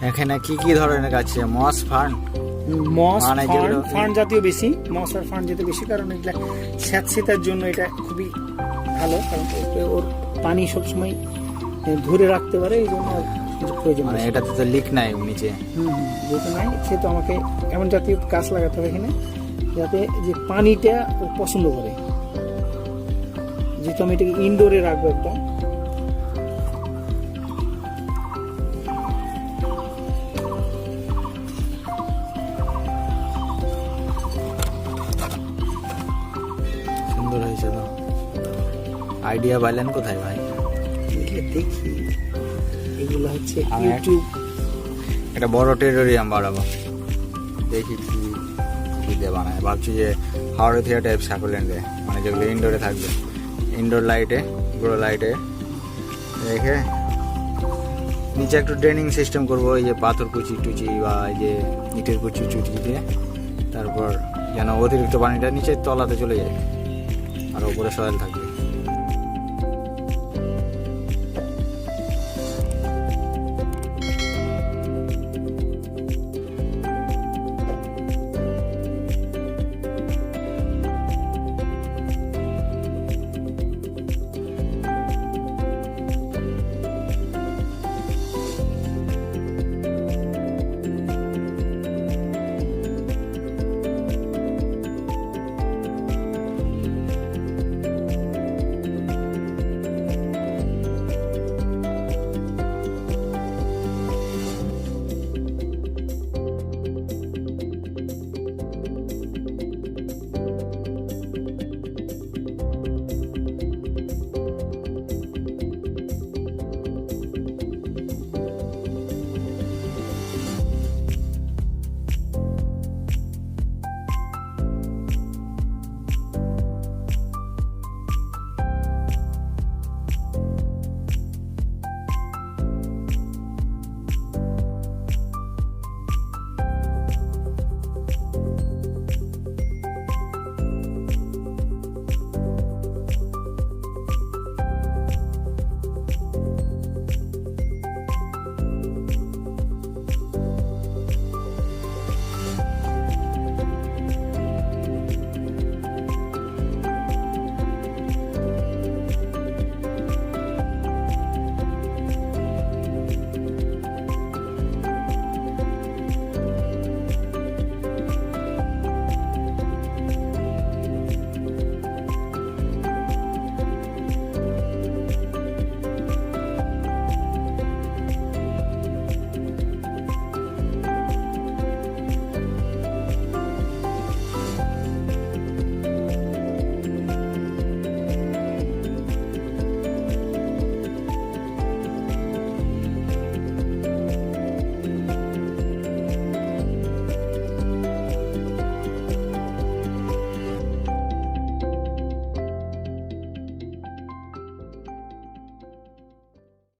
এখানে কি কি ধরনের গাছ আছে? মস, ফার্ন, মস, ফার্ন জাতীয় বেশি, মস আর ফার্ন জাতীয় বেশি, কারণ এগুলা স্যাঁতসেতার জন্য এটা খুবই ভালো, কারণ ওর পানি সবসময় ধরে রাখতে পারে, এই জন্য প্রয়োজন। মানে এটাতে তো লিক নাই নিচে। যেহেতু নাই, সেহেতু আমাকে এমন জাতীয় গাছ লাগাতে হবে এখানে যাতে যে পানিটা ও পছন্দ করে। যেহেতু আমি এটাকে ইনডোরে রাখবো একদম, সুন্দর হয়েছে তো। আইডিয়া পাইলেন কোথায় ভাই? দেখি এগুলো হচ্ছে ইউটিউব। এটা বড় টেরারিয়াম বাড়াবো, দেখি কি কি দিয়ে বানায়। ভাবছি যে হাওড়া টাইপ সাকুলেন্টে, মানে যেগুলো ইনডোরে থাকবে, ইনডোর লাইটে, গ্রো লাইটে রেখে নিচে একটু ড্রেনিং সিস্টেম করবো, এই যে পাথর কুচি টুচি বা এই যে ইটের কুচি টুচি দিয়ে, তারপর যেন অতিরিক্ত পানিটা নিচে তলাতে চলে যায় আর উপরে সয়েল থাকবে।